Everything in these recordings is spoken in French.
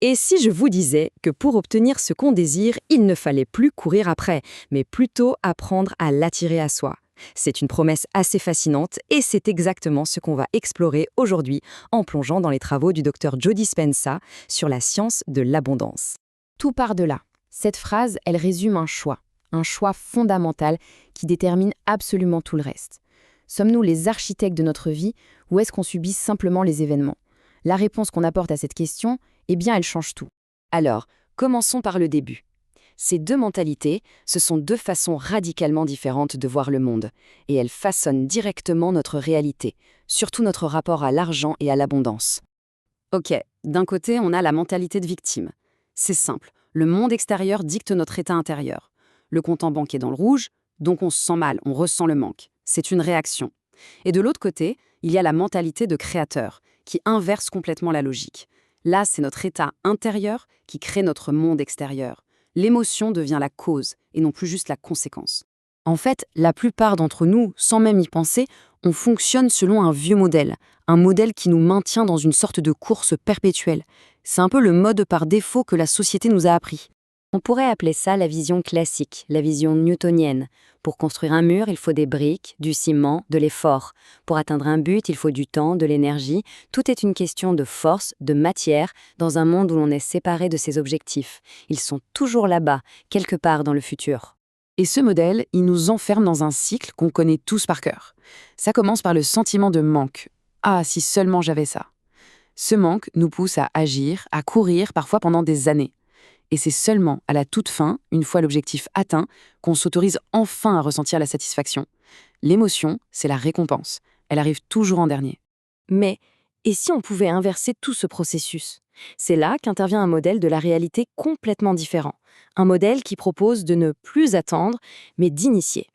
Et si je vous disais que pour obtenir ce qu'on désire, il ne fallait plus courir après, mais plutôt apprendre à l'attirer à soi? C'est une promesse assez fascinante et c'est exactement ce qu'on va explorer aujourd'hui en plongeant dans les travaux du docteur Joe Dispenza sur la science de l'abondance. Tout part de là. Cette phrase, elle résume un choix fondamental qui détermine absolument tout le reste. Sommes-nous les architectes de notre vie ou est-ce qu'on subit simplement les événements? La réponse qu'on apporte à cette question, eh bien, elle change tout. Alors, commençons par le début. Ces deux mentalités, ce sont deux façons radicalement différentes de voir le monde, et elles façonnent directement notre réalité, surtout notre rapport à l'argent et à l'abondance. Ok, d'un côté, on a la mentalité de victime. C'est simple, le monde extérieur dicte notre état intérieur. Le compte en banque est dans le rouge, donc on se sent mal, on ressent le manque. C'est une réaction. Et de l'autre côté, il y a la mentalité de créateur, qui inverse complètement la logique. Là, c'est notre état intérieur qui crée notre monde extérieur. L'émotion devient la cause et non plus juste la conséquence. En fait, la plupart d'entre nous, sans même y penser, on fonctionne selon un vieux modèle, un modèle qui nous maintient dans une sorte de course perpétuelle. C'est un peu le mode par défaut que la société nous a appris. On pourrait appeler ça la vision classique, la vision newtonienne. Pour construire un mur, il faut des briques, du ciment, de l'effort. Pour atteindre un but, il faut du temps, de l'énergie. Tout est une question de force, de matière, dans un monde où l'on est séparé de ses objectifs. Ils sont toujours là-bas, quelque part dans le futur. Et ce modèle, il nous enferme dans un cycle qu'on connaît tous par cœur. Ça commence par le sentiment de manque. Ah, si seulement j'avais ça. Ce manque nous pousse à agir, à courir, parfois pendant des années. Et c'est seulement à la toute fin, une fois l'objectif atteint, qu'on s'autorise enfin à ressentir la satisfaction. L'émotion, c'est la récompense. Elle arrive toujours en dernier. Mais, et si on pouvait inverser tout ce processus? C'est là qu'intervient un modèle de la réalité complètement différent. Un modèle qui propose de ne plus attendre, mais d'initier.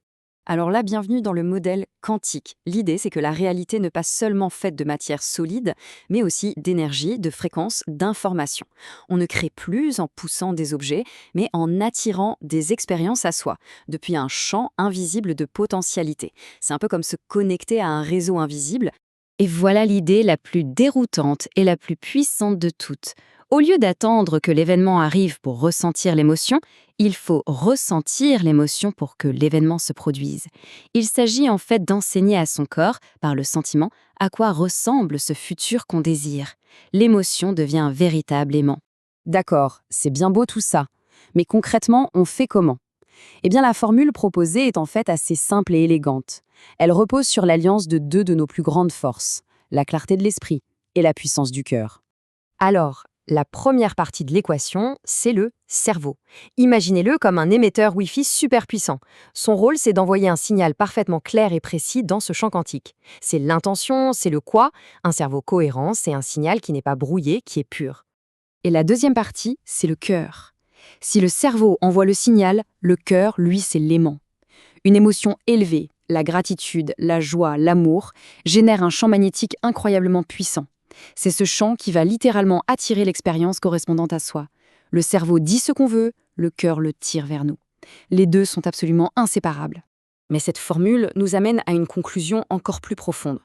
Alors là, bienvenue dans le modèle quantique. L'idée, c'est que la réalité n'est pas seulement faite de matière solide, mais aussi d'énergie, de fréquences, d'informations. On ne crée plus en poussant des objets, mais en attirant des expériences à soi, depuis un champ invisible de potentialité. C'est un peu comme se connecter à un réseau invisible. Et voilà l'idée la plus déroutante et la plus puissante de toutes. Au lieu d'attendre que l'événement arrive pour ressentir l'émotion, il faut ressentir l'émotion pour que l'événement se produise. Il s'agit en fait d'enseigner à son corps, par le sentiment, à quoi ressemble ce futur qu'on désire. L'émotion devient un véritable aimant. D'accord, c'est bien beau tout ça. Mais concrètement, on fait comment? Eh bien, la formule proposée est en fait assez simple et élégante. Elle repose sur l'alliance de deux de nos plus grandes forces, la clarté de l'esprit et la puissance du cœur. Alors, la première partie de l'équation, c'est le cerveau. Imaginez-le comme un émetteur Wi-Fi super puissant. Son rôle, c'est d'envoyer un signal parfaitement clair et précis dans ce champ quantique. C'est l'intention, c'est le quoi. Un cerveau cohérent, c'est un signal qui n'est pas brouillé, qui est pur. Et la deuxième partie, c'est le cœur. Si le cerveau envoie le signal, le cœur, lui, c'est l'aimant. Une émotion élevée, la gratitude, la joie, l'amour, génère un champ magnétique incroyablement puissant. C'est ce champ qui va littéralement attirer l'expérience correspondante à soi. Le cerveau dit ce qu'on veut, le cœur le tire vers nous. Les deux sont absolument inséparables. Mais cette formule nous amène à une conclusion encore plus profonde.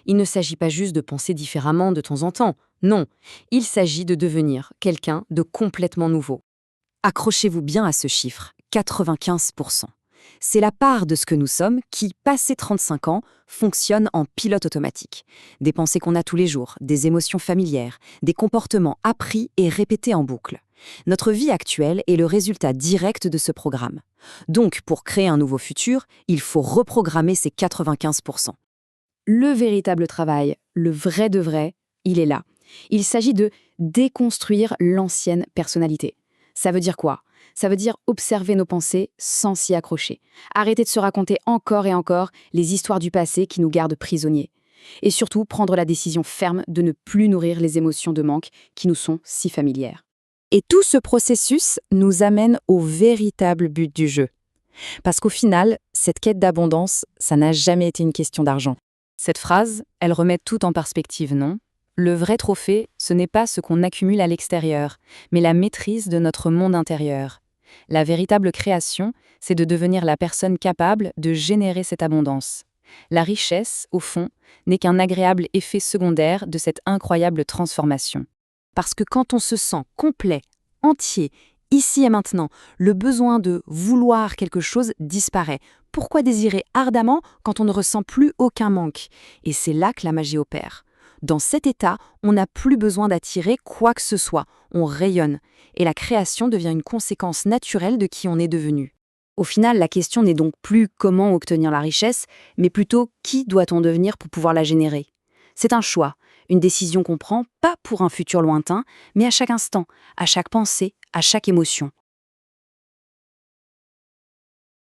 Il ne s'agit pas juste de penser différemment de temps en temps. Non, il s'agit de devenir quelqu'un de complètement nouveau. Accrochez-vous bien à ce chiffre, 95%. C'est la part de ce que nous sommes qui, passé 35 ans, fonctionne en pilote automatique. Des pensées qu'on a tous les jours, des émotions familières, des comportements appris et répétés en boucle. Notre vie actuelle est le résultat direct de ce programme. Donc, pour créer un nouveau futur, il faut reprogrammer ces 95%. Le véritable travail, le vrai de vrai, il est là. Il s'agit de déconstruire l'ancienne personnalité. Ça veut dire quoi? Ça veut dire observer nos pensées sans s'y accrocher. Arrêter de se raconter encore et encore les histoires du passé qui nous gardent prisonniers. Et surtout, prendre la décision ferme de ne plus nourrir les émotions de manque qui nous sont si familières. Et tout ce processus nous amène au véritable but du jeu. Parce qu'au final, cette quête d'abondance, ça n'a jamais été une question d'argent. Cette phrase, elle remet tout en perspective, non? Le vrai trophée, ce n'est pas ce qu'on accumule à l'extérieur, mais la maîtrise de notre monde intérieur. La véritable création, c'est de devenir la personne capable de générer cette abondance. La richesse, au fond, n'est qu'un agréable effet secondaire de cette incroyable transformation. Parce que quand on se sent complet, entier, ici et maintenant, le besoin de vouloir quelque chose disparaît. Pourquoi désirer ardemment quand on ne ressent plus aucun manque? Et c'est là que la magie opère. Dans cet état, on n'a plus besoin d'attirer quoi que ce soit, on rayonne, et la création devient une conséquence naturelle de qui on est devenu. Au final, la question n'est donc plus comment obtenir la richesse, mais plutôt qui doit-on devenir pour pouvoir la générer. C'est un choix, une décision qu'on prend pas pour un futur lointain, mais à chaque instant, à chaque pensée, à chaque émotion.